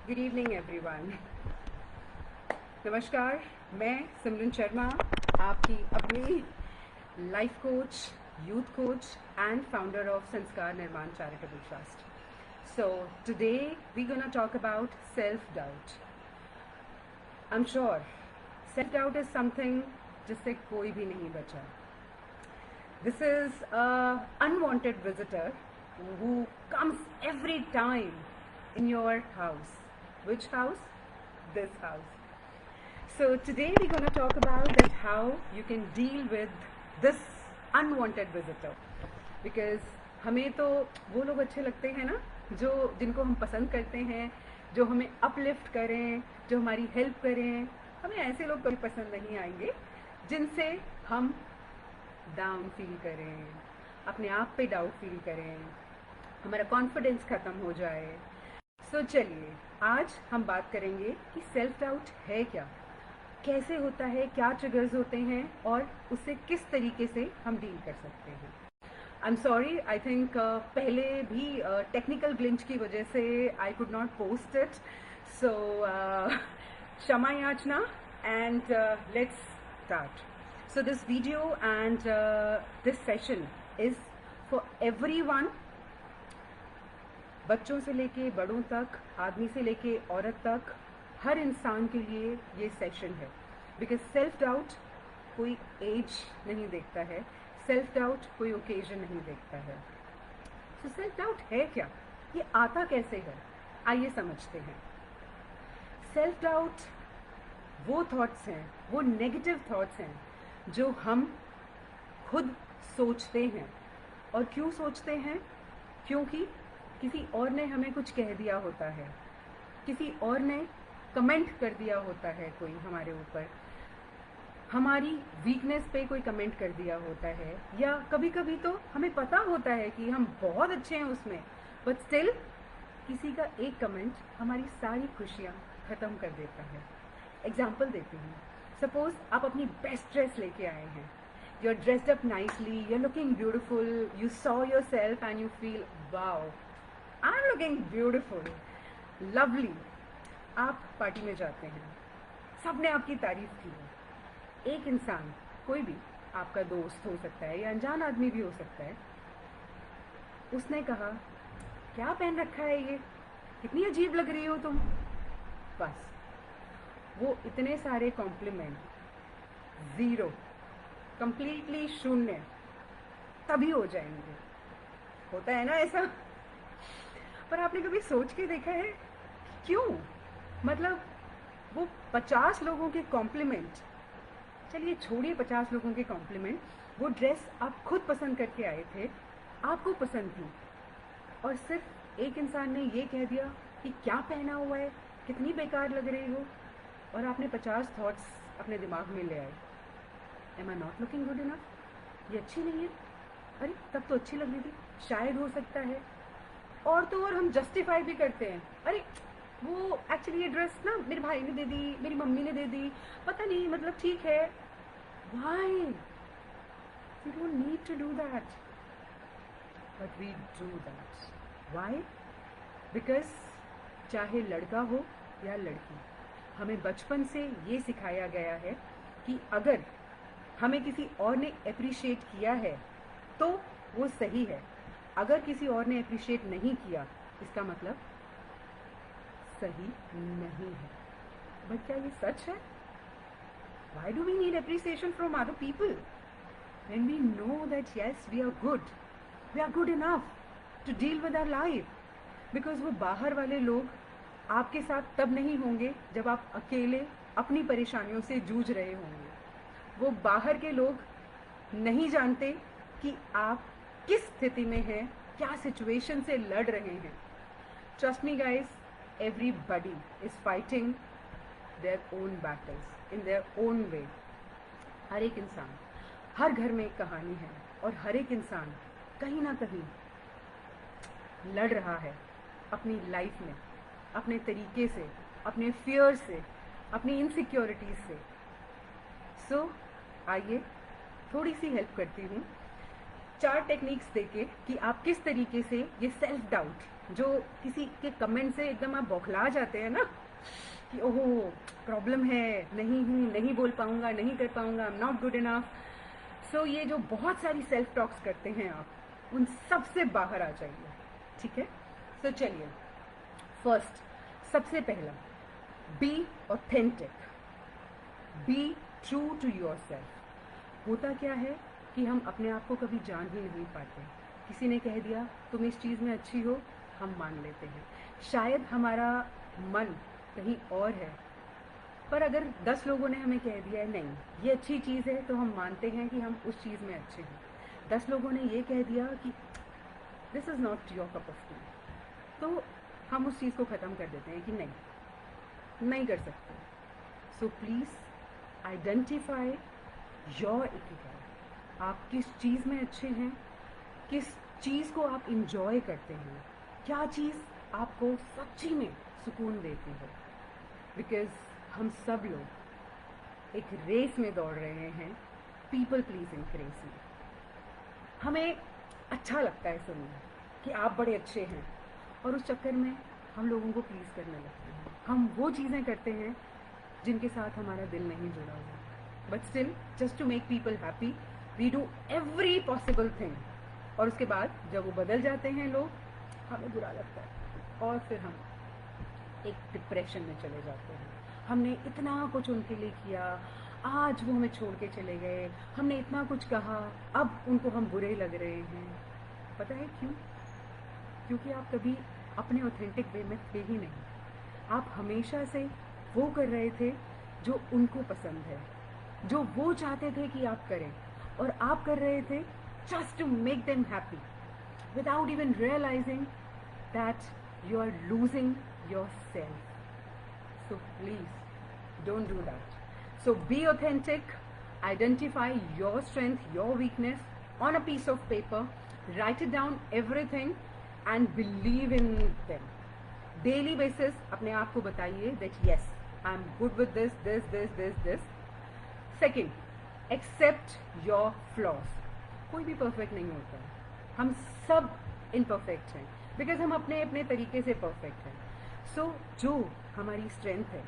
Good evening everyone. नमस्कार, मैं सिमरन शर्मा, आपकी अपनी life coach, youth coach and founder of संस्कार निर्माण charitable trust. So today we're gonna talk about self-doubt. I'm sure self-doubt is something जिससे कोई भी नहीं बचा. This is a unwanted visitor who comes every time in your house. Which house? This house. So today we're going to talk about that how you can deal with this unwanted visitor. Because हमें तो वो लोग अच्छे लगते हैं ना, जिनको हम पसंद करते हैं, जो हमें अपलिफ्ट करें, जो हमारी हेल्प करें. हमें ऐसे लोग कभी पसंद नहीं आएंगे जिनसे हम डाउन फील करें, अपने आप पे डाउट फील करें, हमारा कॉन्फिडेंस ख़त्म हो जाए. सो चलिए आज हम बात करेंगे कि सेल्फ डाउट है क्या, कैसे होता है, क्या ट्रिगर्स होते हैं और उससे किस तरीके से हम डील कर सकते हैं. I am sorry, I think पहले भी टेक्निकल ग्लिच की वजह से I could not post it. So क्षमा याचना and let's start. So this video and this session is for everyone, बच्चों से लेके बड़ों तक, आदमी से लेके औरत तक, हर इंसान के लिए ये सेशन है. बिकॉज सेल्फ डाउट कोई एज नहीं देखता है, सेल्फ डाउट कोई ओकेजन नहीं देखता है. सो सेल्फ डाउट है क्या, ये आता कैसे है, आइए समझते हैं. सेल्फ डाउट वो थॉट्स हैं, वो नेगेटिव थॉट्स हैं जो हम खुद सोचते हैं. और क्यों सोचते हैं? क्योंकि किसी और ने हमें कुछ कह दिया होता है, किसी और ने कमेंट कर दिया होता है, कोई हमारे ऊपर हमारी वीकनेस पे कोई कमेंट कर दिया होता है, या कभी कभी तो हमें पता होता है कि हम बहुत अच्छे हैं उसमें, बट स्टिल किसी का एक कमेंट हमारी सारी खुशियाँ ख़त्म कर देता है. एग्जाम्पल देती हूँ. सपोज आप अपनी बेस्ट ड्रेस लेके आए हैं, you are dressed up nicely, you are looking beautiful, you saw yourself and you feel wow, I am looking beautiful, lovely. आप पार्टी में जाते हैं, सबने आपकी तारीफ की है. एक इंसान, कोई भी, आपका दोस्त हो सकता है या अनजान आदमी भी हो सकता है, उसने कहा क्या पहन रखा है ये, कितनी अजीब लग रही हो तुम. बस वो इतने सारे कॉम्प्लीमेंट, ज़ीरो, कंप्लीटली शून्य तभी हो जाएंगे. होता है ना ऐसा. पर आपने कभी सोच के देखा है क्यों? मतलब वो 50 लोगों के कॉम्प्लीमेंट, चलिए छोड़िए 50 लोगों के कॉम्प्लीमेंट, वो ड्रेस आप खुद पसंद करके आए थे, आपको पसंद थी, और सिर्फ एक इंसान ने ये कह दिया कि क्या पहना हुआ है, कितनी बेकार लग रही हो, और आपने 50 थॉट्स अपने दिमाग में ले आए. Am I not looking good enough, ये अच्छी नहीं है, अरे तब तो अच्छी लग रही थी, शायद हो सकता है. और तो और हम जस्टिफाई भी करते हैं, अरे वो एक्चुअली ये ड्रेस ना मेरे भाई ने दे दी, मेरी मम्मी ने दे दी, पता नहीं, मतलब ठीक है. Why? We don't need to do that, but we do that. Why? Because चाहे लड़का हो या लड़की, हमें बचपन से ये सिखाया गया है कि अगर हमें किसी और ने अप्रिशिएट किया है तो वो सही है, अगर किसी और ने अप्रिशिएट नहीं किया इसका मतलब सही नहीं है. बट क्या ये सच है? Why do we need appreciation from other people when we know that yes, we are good enough to deal with our life? Because वो बाहर वाले लोग आपके साथ तब नहीं होंगे जब आप अकेले अपनी परेशानियों से जूझ रहे होंगे. वो बाहर के लोग नहीं जानते कि आप किस स्थिति में हैं, क्या सिचुएशन से लड़ रहे हैं. Trust me guys, everybody is fighting their own battles in their own way. हर एक इंसान, हर घर में एक कहानी है, और हर एक इंसान कहीं ना कहीं लड़ रहा है अपनी लाइफ में, अपने तरीके से, अपने फियर से, अपनी इनसिक्योरिटीज से. सो आइए थोड़ी सी हेल्प करती हूँ 4 टेक्निक्स देके कि आप किस तरीके से ये सेल्फ डाउट जो किसी के कमेंट से एकदम आप बौखला जाते हैं ना कि ओहो प्रॉब्लम है, नहीं हूँ, नहीं बोल पाऊंगा, नहीं कर पाऊंगा, I am not good enough. So ये जो बहुत सारी सेल्फ टॉक्स करते हैं आप, उन सब से बाहर आ जाइए, ठीक है। सो चलिए, फर्स्ट, सबसे पहला, be authentic, be true to yourself. होता क्या है कि हम अपने आप को कभी जान ही नहीं पाते। किसी ने कह दिया तुम इस चीज़ में अच्छी हो, हम मान लेते हैं। शायद हमारा मन कहीं और है, पर अगर 10 लोगों ने हमें कह दिया है नहीं ये अच्छी चीज़ है, तो हम मानते हैं कि हम उस चीज़ में अच्छे हैं। 10 लोगों ने ये कह दिया कि this is not your cup of T, तो हम उस चीज़ को ख़त्म कर देते हैं कि नहीं कर सकते। So please identify your equity. आप किस चीज़ में अच्छे हैं, किस चीज़ को आप इंजॉय करते हैं, क्या चीज़ आपको सच्ची में सुकून देती है। बिकॉज हम सब लोग एक रेस में दौड़ रहे हैं, पीपल प्लीजिंग रेस में। हमें अच्छा लगता है सुनना कि आप बड़े अच्छे हैं, और उस चक्कर में हम लोगों को प्लीज़ करने लगते हैं। हम वो चीज़ें करते हैं जिनके साथ हमारा दिल नहीं जुड़ा हुआ, but still just to make people happy we do every possible thing. और उसके बाद जब वो बदल जाते हैं लोग, हमें बुरा लगता है और फिर हम एक डिप्रेशन में चले जाते हैं। हमने इतना कुछ उनके लिए किया, आज वो हमें छोड़ के चले गए, हमने इतना कुछ कहा, अब उनको हम बुरे लग रहे हैं। पता है क्यों? क्योंकि आप कभी अपने ऑथेंटिक वे में थे ही नहीं। आप हमेशा से वो कर रहे थे जो उनको पसंद है, जो वो चाहते थे कि आप करें, और आप कर रहे थे just to make them happy without even realizing that you are losing yourself. So please don't do that. So be authentic, identify your strength, your weakness on a piece of paper, write it down everything and believe in them. Daily basis अपने आप को बताइए that yes I am good with this. Second, accept your flaws. कोई भी perfect नहीं होता है, हम सब इनपरफेक्ट हैं, बिकॉज हम अपने अपने तरीके से परफेक्ट हैं। सो जो हमारी स्ट्रेंथ है,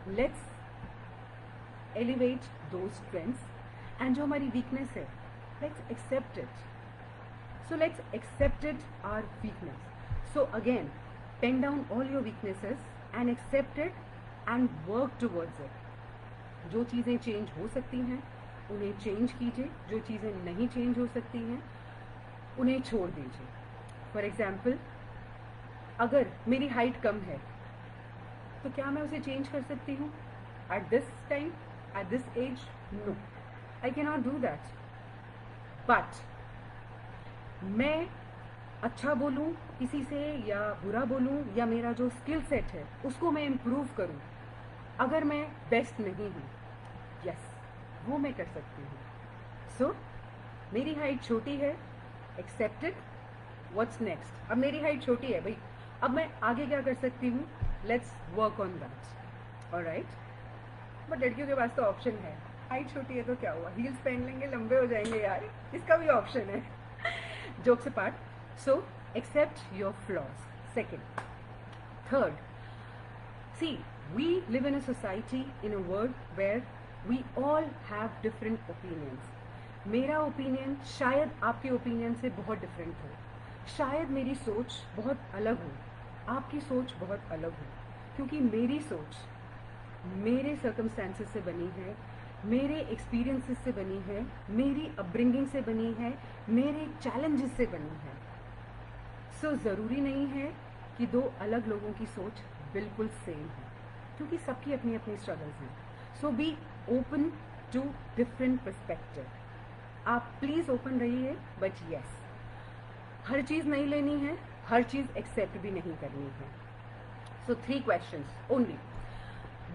let's elevate those strengths, and जो हमारी वीकनेस है, let's accept it. So let's accept it our weakness. So again pen down all your weaknesses and accept it and work towards it. जो चीज़ें change हो सकती हैं उन्हें चेंज कीजिए, जो चीज़ें नहीं चेंज हो सकती हैं उन्हें छोड़ दीजिए। फॉर एग्जाम्पल, अगर मेरी हाइट कम है तो क्या मैं उसे चेंज कर सकती हूँ at this time, at this age? No, I can not do that. But मैं अच्छा बोलूँ किसी से या बुरा बोलूँ, या मेरा जो स्किल सेट है उसको मैं इम्प्रूव करूँ, अगर मैं बेस्ट नहीं हूँ, यस वो मैं कर सकती हूँ। सो मेरी हाइट छोटी है, एक्सेप्ट इट, व्हाट्स नेक्स्ट? अब मेरी हाइट छोटी है भाई, अब मैं आगे क्या कर सकती हूँ? Let's work on that, alright. But लड़कियों के पास तो ऑप्शन है, हाइट छोटी है तो क्या हुआ, हील्स पहन लेंगे, लंबे हो जाएंगे यार, इसका भी ऑप्शन है। Jokes apart, so accept your flaws. Second, third, see we live in a society, in a world where we all have different opinions. मेरा ओपिनियन शायद आपके ओपिनियन से बहुत डिफरेंट हो, शायद मेरी सोच बहुत अलग हो, आपकी सोच बहुत अलग हो, क्योंकि मेरी सोच मेरे सर्कमस्टेंसेस से बनी है, मेरे एक्सपीरियंसेस से बनी है, मेरी अपब्रिंगिंग से बनी है, मेरे चैलेंजेस से बनी है। सो ज़रूरी नहीं है कि दो अलग लोगों की सोच बिल्कुल सेम है, क्योंकि सबकी अपनी अपनी स्ट्रगल्स हैं। So be open to different perspective. आप प्लीज़ ओपन रहिए, बट यस हर चीज़ नहीं लेनी है, हर चीज़ एक्सेप्ट भी नहीं करनी है। सो 3 क्वेश्चंस ओनली।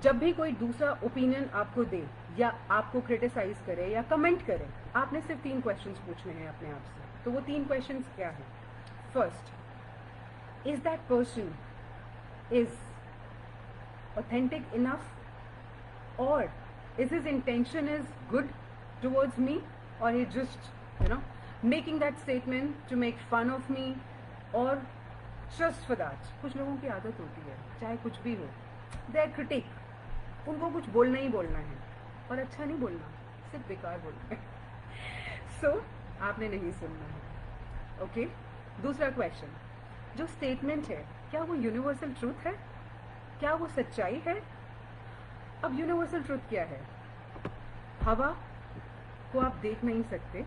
जब भी कोई दूसरा ओपिनियन आपको दे या आपको क्रिटिसाइज करे या कमेंट करे, आपने सिर्फ 3 क्वेश्चंस पूछने हैं अपने आप से। तो वो 3 क्वेश्चंस क्या हैं? First, is that person is authentic enough, or is his intention is good towards me, or he just making that statement to make fun of me, or just for that. कुछ लोगों की आदत होती है, चाहे कुछ भी हो, दे आर क्रिटिक, उनको कुछ बोलना ही बोलना है, और अच्छा नहीं बोलना, सिर्फ बेकार बोलना है। सो आपने नहीं सुनना है। ओके, दूसरा क्वेश्चन, जो स्टेटमेंट है क्या वो यूनिवर्सल ट्रूथ है, क्या वो सच्चाई है? अब यूनिवर्सल ट्रूथ क्या है? हवा को आप देख नहीं सकते,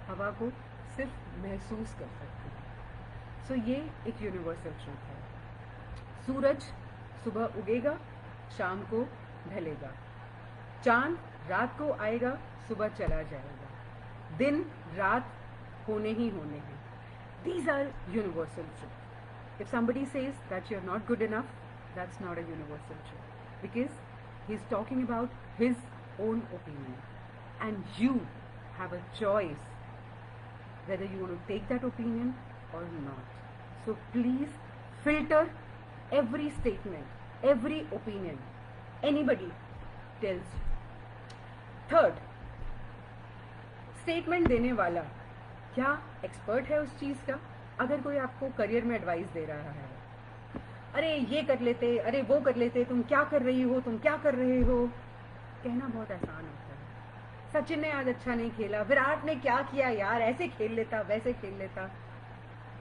हवा को सिर्फ महसूस कर सकते हैं। सो ये एक यूनिवर्सल ट्रूथ है। सूरज सुबह उगेगा, शाम को ढलेगा, चांद रात को आएगा, सुबह चला जाएगा, दिन रात होने ही होने हैं। These are universal truth. If somebody says that you're not good enough, that's not a universal truth, because he's talking about his own opinion, and you have a choice whether you want to take that opinion or not. So please filter every statement, every opinion anybody tells you. Third, statement देने वाला क्या expert है उस चीज का? अगर कोई आपको करियर में एडवाइस दे रहा है, अरे ये कर लेते, अरे वो कर लेते, तुम क्या कर रही हो, तुम क्या कर रहे हो, कहना बहुत आसान होता है। सचिन ने आज अच्छा नहीं खेला, विराट ने क्या किया यार, ऐसे खेल लेता, वैसे खेल लेता।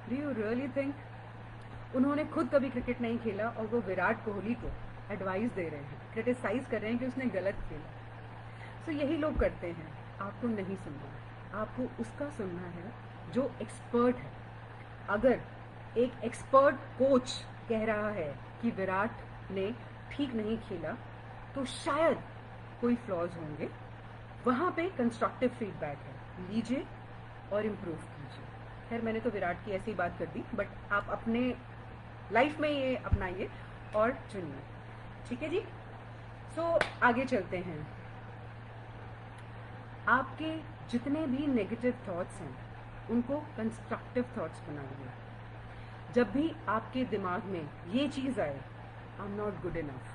डू यू रियली थिंक उन्होंने खुद कभी क्रिकेट नहीं खेला और वो विराट कोहली को एडवाइस दे रहे हैं, क्रिटिसाइज कर रहे हैं कि उसने गलत खेला? सो यही लोग करते हैं। आपको नहीं सुनना, आपको उसका सुनना है जो एक्सपर्ट है। अगर एक एक्सपर्ट कोच कह रहा है कि विराट ने ठीक नहीं खेला, तो शायद कोई फ्लॉज होंगे, वहां पे कंस्ट्रक्टिव फीडबैक है, लीजिए और इम्प्रूव कीजिए। खैर मैंने तो विराट की ऐसी बात कर दी, बट आप अपने लाइफ में ये अपनाइए और चुनिए। ठीक है जी। सो आगे चलते हैं। आपके जितने भी नेगेटिव थॉट्स हैं उनको कंस्ट्रक्टिव थॉट्स बनाइए। जब भी आपके दिमाग में ये चीज आए, I am not good enough,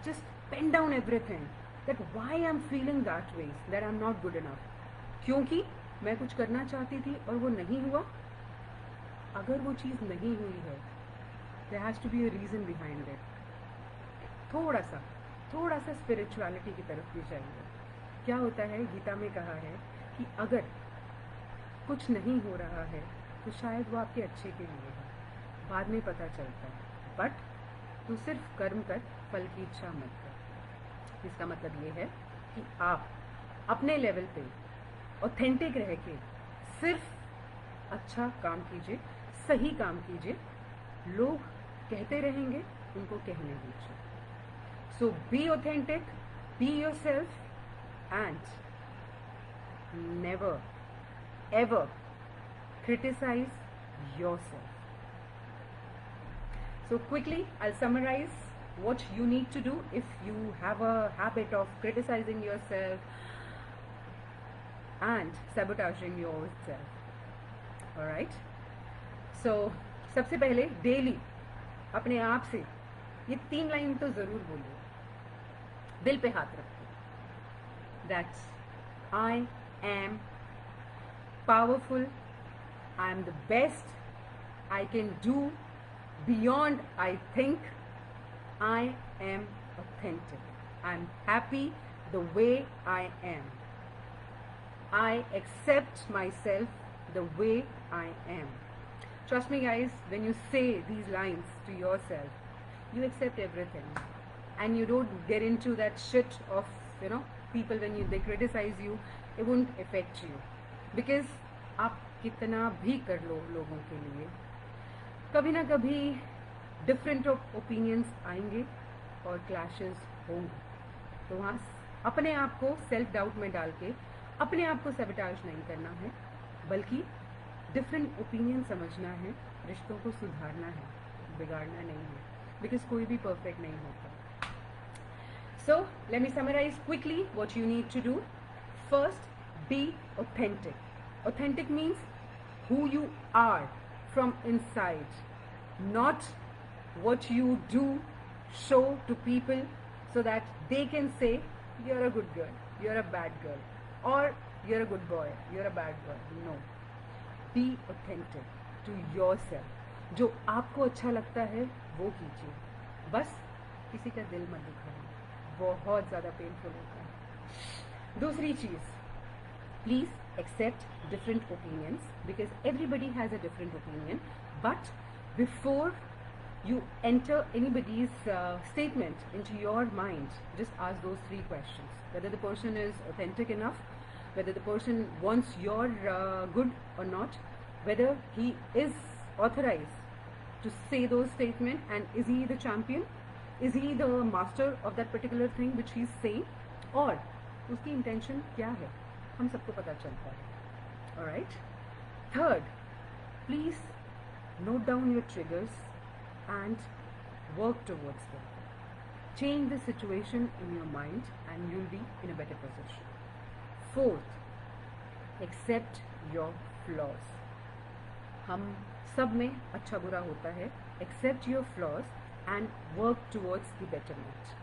just pen down everything that why I am feeling that way, that I am not good enough, क्योंकि मैं कुछ करना चाहती थी और वो नहीं हुआ। अगर वो चीज नहीं हुई है, there has to be a reason behind it. थोड़ा सा स्पिरिचुअलिटी की तरफ भी जाइए। क्या होता है, गीता में कहा है कि अगर कुछ नहीं हो रहा है तो शायद वो आपके अच्छे के लिए है, बाद में पता चलता है। बट तू सिर्फ कर्म कर, फल की इच्छा मत कर। इसका मतलब ये है कि आप अपने लेवल पे ऑथेंटिक रह के सिर्फ अच्छा काम कीजिए, सही काम कीजिए। लोग कहते रहेंगे, उनको कहने दीजिए। So be authentic, be yourself, and never ever criticize yourself. So quickly I'll summarize what you need to do if you have a habit of criticizing yourself and sabotaging yourself. All right, so सबसे पहले daily अपने आप से ये 3 line तो जरूर बोलिए, दिल पे हाथ रखो। That I am powerful, I am the best, I can do beyond I think, I am authentic, I am happy the way I am, I accept myself the way I am. Trust me guys, when you say these lines to yourself, you accept everything and you don't get into that shit of, you know, people when they criticize you, it won't affect you, because आप कितना भी कर लो लोगों के लिए, कभी ना कभी डिफरेंट ओपिनियंस आएंगे और क्लैशेस होंगे। तो वहाँ अपने आप को सेल्फ डाउट में डाल के अपने आप को सैबोटेज नहीं करना है, बल्कि डिफरेंट ओपिनियन समझना है, रिश्तों को सुधारना है, बिगाड़ना नहीं है, बिकॉज कोई भी परफेक्ट नहीं होता। So let me summarize quickly what you need to do. First, be authentic. Authentic means who you are from inside, not what you do show to people so that they can say you're a good girl, you're a bad girl, or you're a good boy, you're a bad boy. No. Be authentic to yourself. जो आपको अच्छा लगता है वो कीजिए, बस किसी का दिल मत दुखाइए, बहुत ज़्यादा पेनफुल होता है। दूसरी चीज़, please accept different opinions because everybody has a different opinion, but before you enter anybody's statement into your mind, just ask those three questions: whether the person is authentic enough, whether the person wants your good or not, whether he is authorized to say those statements, and is he the champion, is he the master of that particular thing which he is saying, और उसकी intention क्या है, हम सबको पता चलता है। Alright? Third, please note down your triggers and work towards them. Change the situation in your mind and you'll be in a better position. Fourth, accept your flaws. हम सब में अच्छा बुरा होता है. Accept your flaws and work towards the betterment.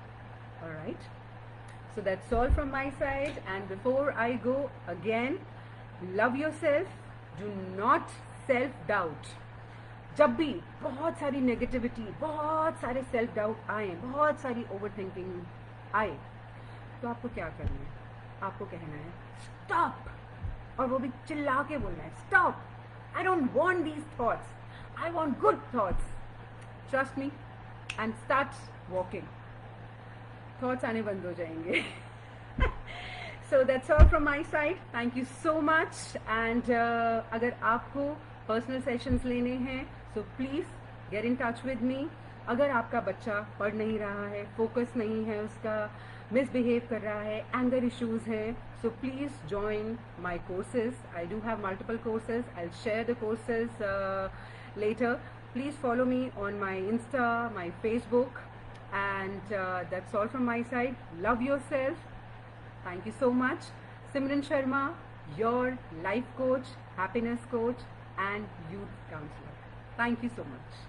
Alright? So that's all from my side, and before I go again, love yourself, do not self-doubt. जब भी बहुत सारी नेगेटिविटी, बहुत सारे सेल्फ डाउट आए, बहुत सारी ओवर थिंकिंग आए, तो आपको क्या करना है? आपको कहना है स्टॉप, और वो भी चिल्ला के बोलना है stop, I don't want these thoughts, I want good thoughts, trust me, and start walking, thoughts आने बंद हो जाएंगे। So that's all from my side. Thank you so much. And अगर आपको पर्सनल सेशंस लेने हैं, so please get in touch with me. अगर आपका बच्चा पढ़ नहीं रहा है, फोकस नहीं है उसका, मिसबिहेव कर रहा है, एंगर इश्यूज है, so please join my courses. I do have multiple courses. I'll share the courses later. Please follow me on my Insta, my Facebook. And that's all from my side. Love yourself. Thank you so much. Simran Sharma, your life coach, happiness coach and youth counselor. Thank you so much.